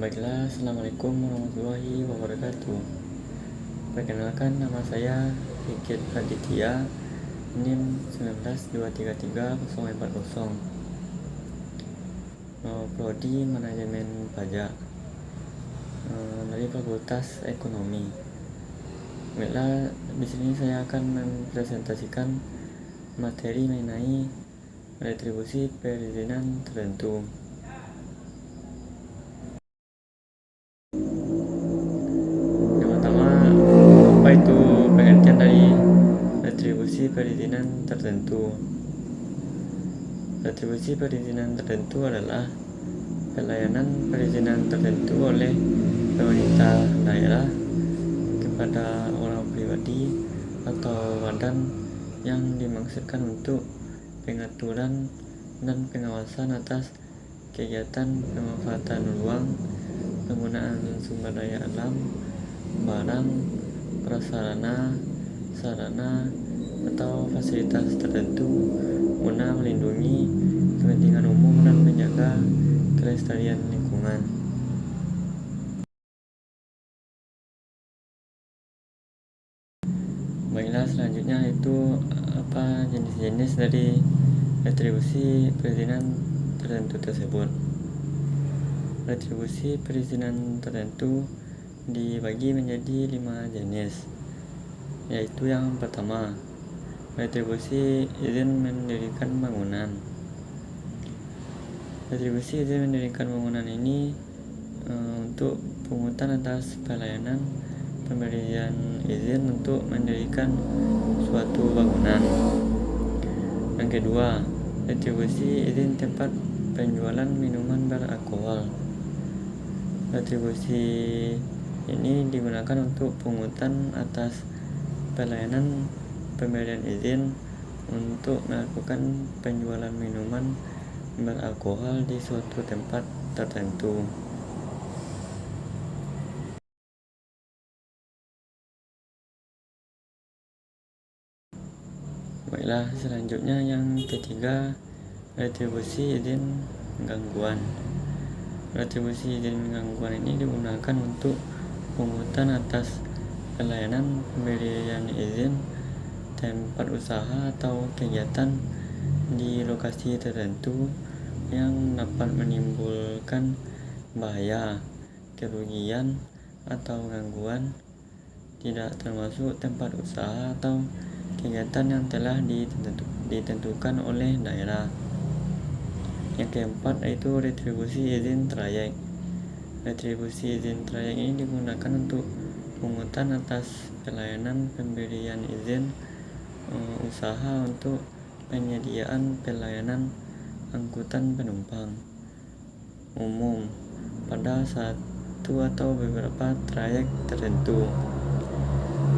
Baiklah, Assalamualaikum warahmatullahi wabarakatuh. Perkenalkan, nama saya Hikit Aditya, NIM 192334040, Prodi Manajemen Pajak, dari Fakultas Ekonomi. Baiklah, di sini saya akan mempresentasikan materi mengenai retribusi perizinan tertentu. Apa itu pengertian dari retribusi perizinan tertentu? Retribusi perizinan tertentu adalah pelayanan perizinan tertentu oleh pemerintah daerah kepada orang pribadi atau badan yang dimaksudkan untuk pengaturan dan pengawasan atas kegiatan pemanfaatan ruang, penggunaan sumber daya alam, barang, prasarana, sarana, atau fasilitas tertentu guna melindungi kepentingan umum dan menjaga kelestarian lingkungan. Baiklah, selanjutnya itu apa jenis-jenis dari retribusi perizinan tertentu tersebut. Retribusi perizinan tertentu dibagi menjadi 5 jenis, yaitu yang pertama, retribusi izin mendirikan bangunan. Retribusi izin mendirikan bangunan ini untuk pungutan atas pelayanan pemberian izin untuk mendirikan suatu bangunan. Yang kedua, retribusi izin tempat penjualan minuman beralkohol. Retribusi ini digunakan untuk pungutan atas pelayanan pemberian izin untuk melakukan penjualan minuman beralkohol di suatu tempat tertentu. Baiklah, selanjutnya yang ketiga, retribusi izin gangguan. Retribusi izin gangguan ini digunakan untuk pungutan atas pelayanan pemberian izin tempat usaha atau kegiatan di lokasi tertentu yang dapat menimbulkan bahaya, kerugian, atau gangguan, tidak termasuk tempat usaha atau kegiatan yang telah ditentukan oleh daerah. Yang keempat yaitu retribusi izin trayek. Retribusi izin trayek ini digunakan untuk pungutan atas pelayanan pemberian izin usaha untuk penyediaan pelayanan angkutan penumpang umum pada satu atau beberapa trayek tertentu.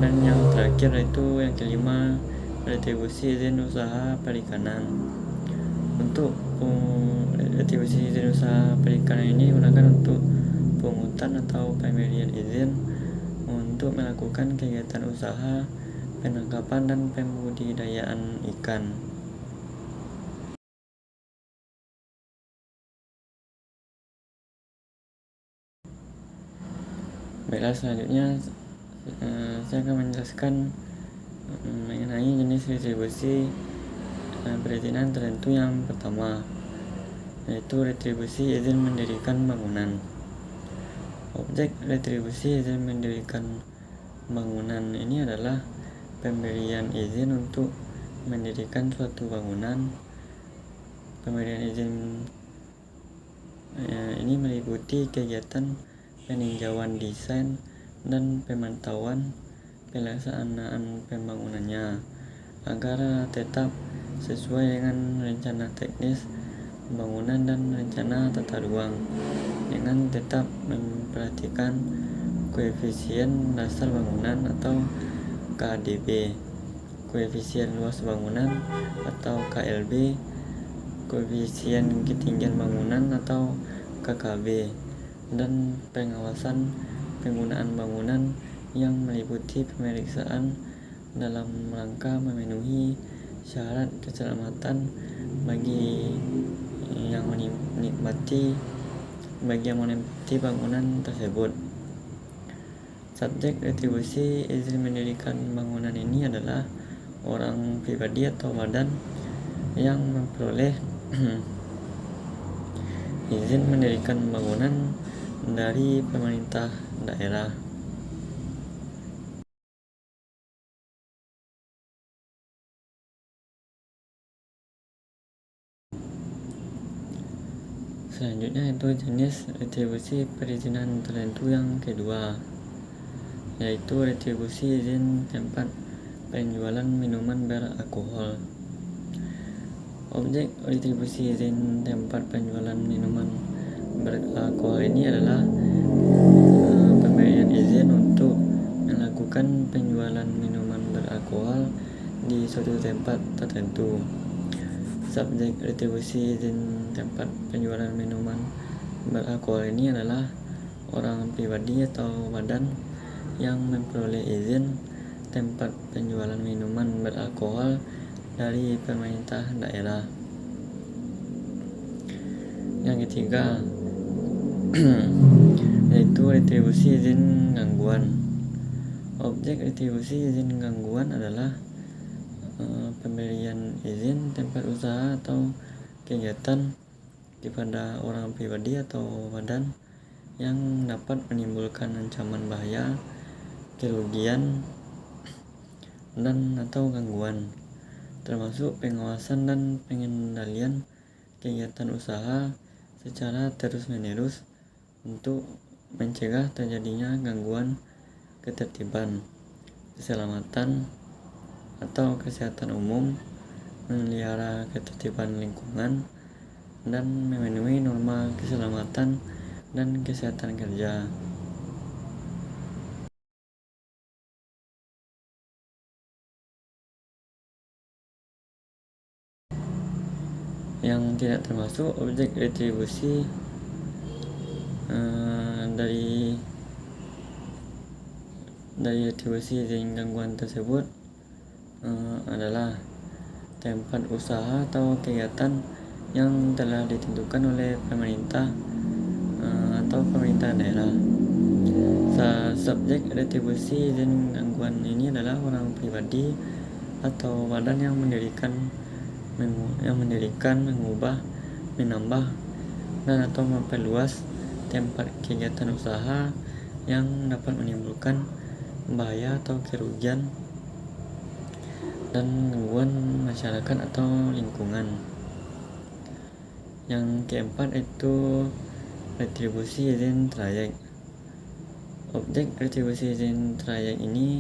Dan yang terakhir yaitu yang kelima, retribusi izin usaha perikanan. Untuk retribusi izin usaha perikanan ini digunakan untuk pungutan atau pemberian izin untuk melakukan kegiatan usaha penangkapan dan pembudidayaan ikan. Baiklah, selanjutnya saya akan menjelaskan mengenai jenis retribusi perizinan tertentu. Yang pertama yaitu retribusi izin mendirikan bangunan. Objek retribusi izin mendirikan bangunan ini adalah pemberian izin untuk mendirikan suatu bangunan. Pemberian izin ini meliputi kegiatan peninjauan desain dan pemantauan pelaksanaan pembangunannya agar tetap sesuai dengan rencana teknis bangunan dan rencana tata ruang, dengan tetap memperhatikan koefisien dasar bangunan atau KDB, koefisien luas bangunan atau KLB, koefisien ketinggian bangunan atau KKB, dan pengawasan penggunaan bangunan yang meliputi pemeriksaan dalam rangka memenuhi syarat keselamatan bagi yang menikmati bagi yang menempati bangunan tersebut. Subjek retribusi izin mendirikan bangunan ini adalah orang pribadi atau badan yang memperoleh izin mendirikan bangunan dari pemerintah daerah. Selanjutnya itu jenis retribusi perizinan tertentu yang kedua, yaitu retribusi izin tempat penjualan minuman beralkohol. Objek retribusi izin tempat penjualan minuman beralkohol ini adalah pemberian izin untuk melakukan penjualan minuman beralkohol di suatu tempat tertentu. Subjek retribusi izin tempat penjualan minuman beralkohol ini adalah orang pribadi atau badan yang memperoleh izin tempat penjualan minuman beralkohol dari pemerintah daerah. Yang ketiga yaitu retribusi izin gangguan. Objek retribusi izin gangguan adalah pemberian izin tempat usaha atau kegiatan kepada orang pribadi atau badan yang dapat menimbulkan ancaman bahaya, kerugian, dan atau gangguan, termasuk pengawasan dan pengendalian kegiatan usaha secara terus-menerus untuk mencegah terjadinya gangguan ketertiban, keselamatan, atau kesehatan umum, memelihara ketertiban lingkungan, dan memenuhi norma keselamatan dan kesehatan kerja. Yang tidak termasuk objek retribusi dari retribusi izin gangguan tersebut adalah tempat usaha atau kegiatan yang telah ditentukan oleh pemerintah atau pemerintah daerah. Subjek retribusi izin gangguan ini adalah orang pribadi atau badan yang mendirikan, mengubah, menambah, dan atau memperluas tempat kegiatan usaha yang dapat menimbulkan bahaya atau kerugian dan gangguan masyarakat atau lingkungan. Yang keempat itu retribusi izin trayek. Objek retribusi izin trayek ini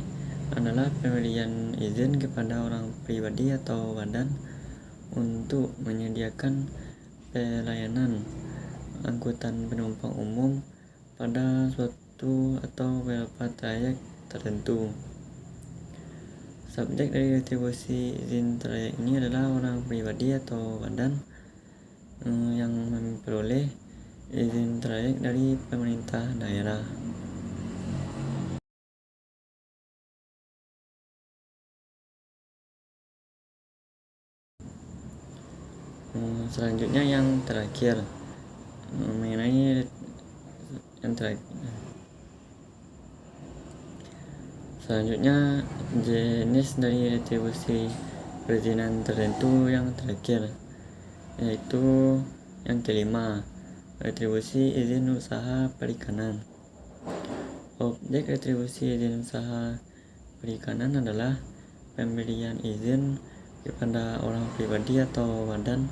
adalah pemberian izin kepada orang pribadi atau badan untuk menyediakan pelayanan angkutan penumpang umum pada suatu atau beberapa trayek tertentu. Subjek dari retribusi izin trayek ini adalah orang pribadi atau badan yang memperoleh izin trayek dari pemerintah daerah. Selanjutnya yang terakhir mengenai yang terakhir. Selanjutnya jenis dari retribusi perizinan tertentu yang terakhir, yaitu yang kelima, retribusi izin usaha perikanan. Objek retribusi izin usaha perikanan adalah pemberian izin kepada orang pribadi atau badan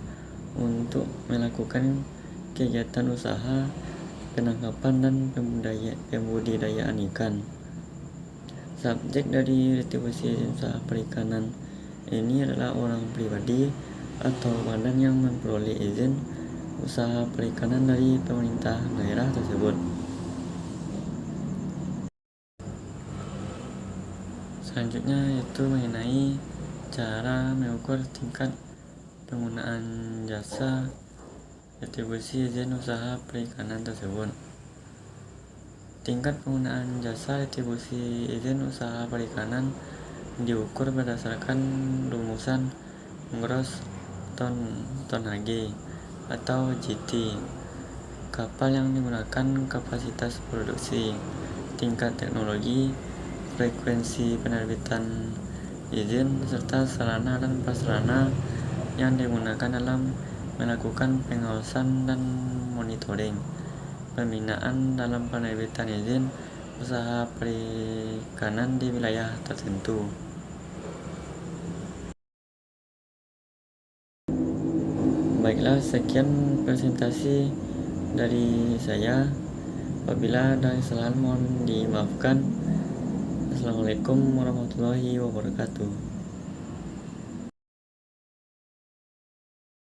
untuk melakukan kegiatan usaha penangkapan dan pembudidayaan ikan. Subjek dari retribusi izin usaha perikanan ini adalah orang pribadi atau badan yang memperoleh izin usaha perikanan dari pemerintah daerah tersebut. Selanjutnya yaitu mengenai cara mengukur tingkat penggunaan jasa retribusi izin usaha perikanan tersebut. Tingkat penggunaan jasa retribusi izin usaha perikanan diukur berdasarkan rumusan gross tonnage atau GT. kapal yang digunakan, kapasitas produksi, tingkat teknologi, frekuensi penerbitan izin, serta sarana dan prasarana yang digunakan dalam melakukan pengawasan dan monitoring, pembinaan dalam penerbitan izin usaha perikanan di wilayah tertentu. Baiklah, sekian presentasi dari saya. Apabila ada kesalahan mohon dimaafkan. Assalamualaikum warahmatullahi wabarakatuh.